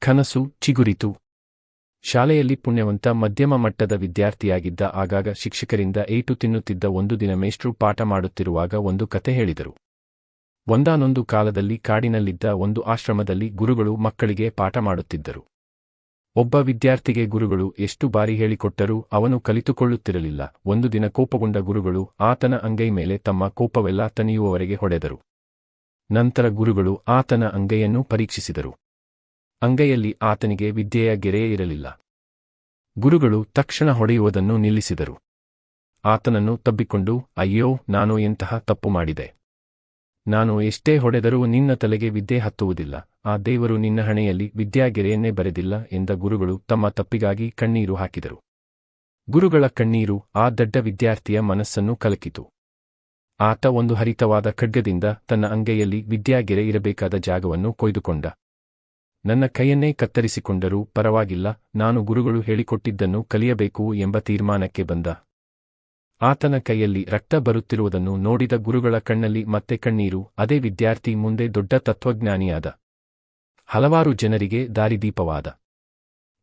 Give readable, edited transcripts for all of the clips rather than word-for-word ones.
ಕನಸು ಚಿಗುರಿತು. ಶಾಲೆಯಲ್ಲಿ ಪುಣ್ಯವಂತ ಮಧ್ಯಮ ಮಟ್ಟದ ವಿದ್ಯಾರ್ಥಿಯಾಗಿದ್ದ. ಆಗಾಗ ಶಿಕ್ಷಕರಿಂದ ಏಟು ತಿನ್ನುತ್ತಿದ್ದ. ಒಂದು ದಿನ ಮೇಷ್ಟ್ರು ಪಾಠ ಮಾಡುತ್ತಿರುವಾಗ ಒಂದು ಕತೆ ಹೇಳಿದರು. ಒಂದಾನೊಂದು ಕಾಲದಲ್ಲಿ ಕಾಡಿನಲ್ಲಿದ್ದ ಒಂದು ಆಶ್ರಮದಲ್ಲಿ ಗುರುಗಳು ಮಕ್ಕಳಿಗೆ ಪಾಠ ಮಾಡುತ್ತಿದ್ದರು. ಒಬ್ಬ ವಿದ್ಯಾರ್ಥಿಗೆ ಗುರುಗಳು ಎಷ್ಟು ಬಾರಿ ಹೇಳಿಕೊಟ್ಟರೂ ಅವನು ಕಲಿತುಕೊಳ್ಳುತ್ತಿರಲಿಲ್ಲ. ಒಂದು ದಿನ ಕೋಪಗೊಂಡ ಗುರುಗಳು ಆತನ ಅಂಗೈ ಮೇಲೆ ತಮ್ಮ ಕೋಪವೆಲ್ಲ ತಣಿಯುವವರೆಗೆ ಹೊಡೆದರು. ನಂತರ ಗುರುಗಳು ಆತನ ಅಂಗೈಯನ್ನು ಪರೀಕ್ಷಿಸಿದರು. ಅಂಗೈಯಲ್ಲಿ ಆತನಿಗೆ ವಿದ್ಯೆಯ ಗೆರೆಯೇ ಇರಲಿಲ್ಲ. ಗುರುಗಳು ತಕ್ಷಣ ಹೊಡೆಯುವುದನ್ನು ನಿಲ್ಲಿಸಿದರು. ಆತನನ್ನು ತಬ್ಬಿಕೊಂಡು, ಅಯ್ಯೋ, ನಾನು ಎಂತಹ ತಪ್ಪು ಮಾಡಿದೆ. ನಾನು ಎಷ್ಟೇ ಹೊಡೆದರೂ ನಿನ್ನ ತಲೆಗೆ ವಿದ್ಯೆ ಹತ್ತುವುದಿಲ್ಲ. ಆ ದೇವರು ನಿನ್ನ ಹಣೆಯಲ್ಲಿ ವಿದ್ಯಾಗೆರೆಯನ್ನೇ ಬರೆದಿಲ್ಲ ಎಂದ ಗುರುಗಳು ತಮ್ಮ ತಪ್ಪಿಗಾಗಿ ಕಣ್ಣೀರು ಹಾಕಿದರು. ಗುರುಗಳ ಕಣ್ಣೀರು ಆ ದಡ್ಡ ವಿದ್ಯಾರ್ಥಿಯ ಮನಸ್ಸನ್ನು ಕಲಕಿತು. ಆತ ಒಂದು ಹರಿತವಾದ ಖಡ್ಗದಿಂದ ತನ್ನ ಅಂಗೈಯಲ್ಲಿ ವಿದ್ಯಾಗೆರೆ ಇರಬೇಕಾದ ಜಾಗವನ್ನು ಕೊಯ್ದುಕೊಂಡ. ನನ್ನ ಕೈಯನ್ನೇ ಕತ್ತರಿಸಿಕೊಂಡರೂ ಪರವಾಗಿಲ್ಲ, ನಾನು ಗುರುಗಳು ಹೇಳಿಕೊಟ್ಟಿದ್ದನ್ನು ಕಲಿಯಬೇಕು ಎಂಬ ತೀರ್ಮಾನಕ್ಕೆ ಬಂದ. ಆತನ ಕೈಯಲ್ಲಿ ರಕ್ತ ಬರುತ್ತಿರುವುದನ್ನು ನೋಡಿದ ಗುರುಗಳ ಕಣ್ಣಲ್ಲಿ ಮತ್ತೆ ಕಣ್ಣೀರು. ಅದೇ ವಿದ್ಯಾರ್ಥಿ ಮುಂದೆ ದೊಡ್ಡ ತತ್ವಜ್ಞಾನಿಯಾದ. ಹಲವಾರು ಜನರಿಗೆ ದಾರಿದೀಪವಾದ.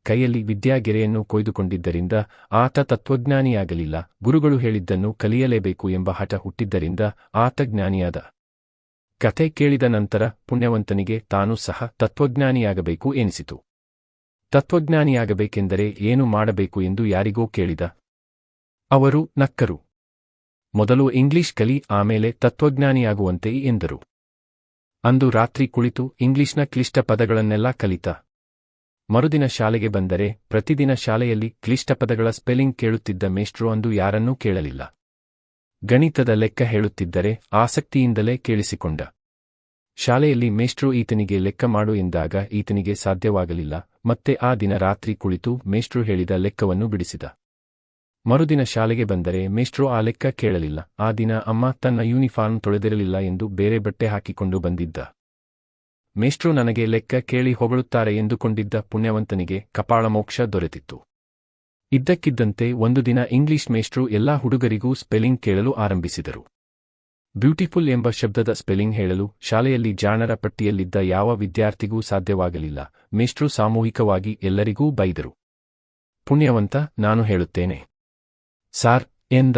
ಕೈಯಲ್ಲಿ ವಿದ್ಯಾಗೆರೆಯನ್ನು ಕೊಯ್ದುಕೊಂಡಿದ್ದರಿಂದ ಆತ ತತ್ವಜ್ಞಾನಿಯಾಗಲಿಲ್ಲ. ಗುರುಗಳು ಹೇಳಿದ್ದನ್ನು ಕಲಿಯಲೇಬೇಕು ಎಂಬ ಹಠ ಹುಟ್ಟಿದ್ದರಿಂದ ಆತ ಜ್ಞಾನಿಯಾದ. ಕಥೆ ಕೇಳಿದ ನಂತರ ಪುಣ್ಯವಂತನಿಗೆ ತಾನೂ ಸಹ ತತ್ವಜ್ಞಾನಿಯಾಗಬೇಕು ಎನಿಸಿತು. ತತ್ವಜ್ಞಾನಿಯಾಗಬೇಕೆಂದರೆ ಏನು ಮಾಡಬೇಕು ಎಂದು ಯಾರಿಗೋ ಕೇಳಿದ. ಅವರು ನಕ್ಕರು. ಮೊದಲು ಇಂಗ್ಲಿಷ್ ಕಲಿ, ಆಮೇಲೆ ತತ್ವಜ್ಞಾನಿಯಾಗುವಂತೆ ಎಂದರು. ಅಂದು ರಾತ್ರಿ ಕುಳಿತು ಇಂಗ್ಲಿಷ್ನ ಕ್ಲಿಷ್ಟ ಪದಗಳನ್ನೆಲ್ಲ ಕಲಿತ. ಮರುದಿನ ಶಾಲೆಗೆ ಬಂದರೆ ಪ್ರತಿದಿನ ಶಾಲೆಯಲ್ಲಿ ಕ್ಲಿಷ್ಟ ಪದಗಳ ಸ್ಪೆಲ್ಲಿಂಗ್ ಕೇಳುತ್ತಿದ್ದ ಮೇಷ್ಟ್ರು ಅಂದು ಯಾರನ್ನೂ ಕೇಳಲಿಲ್ಲ. ಗಣಿತದ ಲೆಕ್ಕ ಹೇಳುತ್ತಿದ್ದರೆ ಆಸಕ್ತಿಯಿಂದಲೇ ಕೇಳಿಸಿಕೊಂಡ. ಶಾಲೆಯಲ್ಲಿ ಮೇಷ್ಟ್ರು ಈತನಿಗೆ ಲೆಕ್ಕ ಮಾಡು ಎಂದಾಗ ಈತನಿಗೆ ಸಾಧ್ಯವಾಗಲಿಲ್ಲ. ಮತ್ತೆ ಆ ದಿನ ರಾತ್ರಿ ಕುಳಿತು ಮೇಷ್ಟ್ರು ಹೇಳಿದ ಲೆಕ್ಕವನ್ನು ಬಿಡಿಸಿದ. ಮರುದಿನ ಶಾಲೆಗೆ ಬಂದರೆ ಮೇಷ್ಟ್ರು ಆ ಲೆಕ್ಕ ಕೇಳಲಿಲ್ಲ. ಆ ದಿನ ಅಮ್ಮ ತನ್ನ ಯೂನಿಫಾರ್ಮ್ ತೊಳೆದಿರಲಿಲ್ಲ ಎಂದು ಬೇರೆ ಬಟ್ಟೆ ಹಾಕಿಕೊಂಡು ಬಂದಿದ್ದ. ಮೇಷ್ಟ್ರು ನನಗೆ ಲೆಕ್ಕ ಕೇಳಿ ಹೊಗಳುತ್ತಾರೆ ಎಂದುಕೊಂಡಿದ್ದ ಪುಣ್ಯವಂತನಿಗೆ ಕಪಾಳಮೋಕ್ಷ ದೊರೆತಿತ್ತು. ಇದ್ದಕ್ಕಿದ್ದಂತೆ ಒಂದು ದಿನ ಇಂಗ್ಲಿಷ್ ಮೇಷ್ಟ್ರು ಎಲ್ಲಾ ಹುಡುಗರಿಗೂ ಸ್ಪೆಲ್ಲಿಂಗ್ ಕೇಳಲು ಆರಂಭಿಸಿದರು. ಬ್ಯೂಟಿಫುಲ್ ಎಂಬ ಶಬ್ದದ ಸ್ಪೆಲ್ಲಿಂಗ್ ಹೇಳಲು ಶಾಲೆಯಲ್ಲಿ ಜಾಣರ ಪಟ್ಟಿಯಲ್ಲಿದ್ದ ಯಾವ ವಿದ್ಯಾರ್ಥಿಗೂ ಸಾಧ್ಯವಾಗಲಿಲ್ಲ. ಮೇಷ್ಟ್ರು ಸಾಮೂಹಿಕವಾಗಿ ಎಲ್ಲರಿಗೂ ಬೈದರು. ಪುಣ್ಯವಂತ, ನಾನು ಹೇಳುತ್ತೇನೆ ಸಾರ್ ಎಂದ.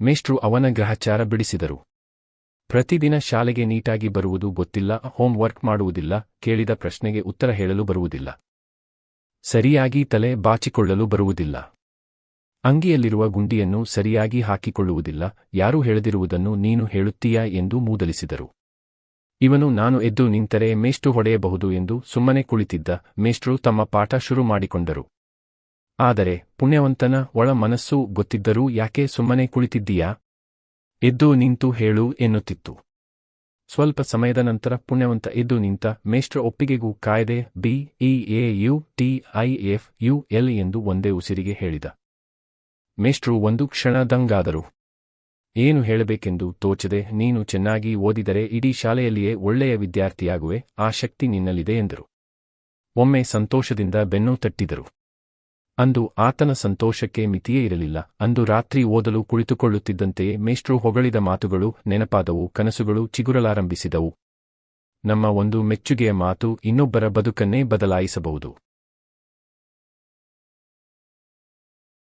ಮೇಷ್ಟ್ರು ಅವನ ಗ್ರಹಚಾರ ಬಿಡಿಸಿದರು. ಪ್ರತಿದಿನ ಶಾಲೆಗೆ ನೀಟಾಗಿ ಬರುವುದು ಗೊತ್ತಿಲ್ಲ, ಹೋಮ್ ವರ್ಕ್ ಮಾಡುವುದಿಲ್ಲ, ಕೇಳಿದ ಪ್ರಶ್ನೆಗೆ ಉತ್ತರ ಹೇಳಲು ಬರುವುದಿಲ್ಲ, ಸರಿಯಾಗಿ ತಲೆ ಬಾಚಿಕೊಳ್ಳಲು ಬರುವುದಿಲ್ಲ, ಅಂಗಿಯಲ್ಲಿರುವ ಗುಂಡಿಯನ್ನು ಸರಿಯಾಗಿ ಹಾಕಿಕೊಳ್ಳುವುದಿಲ್ಲ, ಯಾರೂ ಹೇಳದಿರುವುದನ್ನು ನೀನು ಹೇಳುತ್ತೀಯಾ ಎಂದು ಮೂದಲಿಸಿದರು. ಇವನು ನಾನು ಎದ್ದು ನಿಂತರೆ ಮೇಷ್ಟ್ರು ಹೊಡೆಯಬಹುದು ಎಂದು ಸುಮ್ಮನೆ ಕುಳಿತಿದ್ದ. ಮೇಷ್ಟ್ರು ತಮ್ಮ ಪಾಠ ಶುರು ಮಾಡಿಕೊಂಡರು. ಆದರೆ ಪುಣ್ಯವಂತನ ಒಳ ಮನಸ್ಸು ಗೊತ್ತಿದ್ದರೂ ಯಾಕೆ ಸುಮ್ಮನೆ ಕುಳಿತಿದ್ದೀಯಾ? ಎದ್ದು ನಿಂತು ಹೇಳು ಎನ್ನುತ್ತಿತ್ತು. ಸ್ವಲ್ಪ ಸಮಯದ ನಂತರ ಪುಣ್ಯವಂತ ಎದ್ದು ನಿಂತ. ಮೇಷ್ಟ್ರ ಒಪ್ಪಿಗೆಗೂ ಕಾಯದೆ BEAUTIFUL ಎಂದು ಒಂದೇ ಉಸಿರಿಗೆ ಹೇಳಿದ. ಮೇಷ್ಟ್ರು ಒಂದು ಕ್ಷಣ ದಂಗಾದರು. ಏನು ಹೇಳಬೇಕೆಂದು ತೋಚದೆ, ನೀನು ಚೆನ್ನಾಗಿ ಓದಿದರೆ ಇಡೀ ಶಾಲೆಯಲ್ಲಿಯೇ ಒಳ್ಳೆಯ ವಿದ್ಯಾರ್ಥಿಯಾಗುವೆ, ಆ ಶಕ್ತಿ ನಿನ್ನಲ್ಲಿದೆ ಎಂದರು. ಒಮ್ಮೆ ಸಂತೋಷದಿಂದ ಬೆನ್ನು ತಟ್ಟಿದರು. ಅಂದು ಆತನ ಸಂತೋಷಕ್ಕೆ ಮಿತಿಯೇ ಇರಲಿಲ್ಲ. ಅಂದು ರಾತ್ರಿ ಓದಲು ಕುಳಿತುಕೊಳ್ಳುತ್ತಿದ್ದಂತೆಯೇ ಮೇಷ್ಟ್ರು ಹೊಗಳಿದ ಮಾತುಗಳು ನೆನಪಾದವು. ಕನಸುಗಳು ಚಿಗುರಲಾರಂಭಿಸಿದವು. ನಮ್ಮ ಒಂದು ಮೆಚ್ಚುಗೆಯ ಮಾತು ಇನ್ನೊಬ್ಬರ ಬದುಕನ್ನೇ ಬದಲಾಯಿಸಬಹುದು.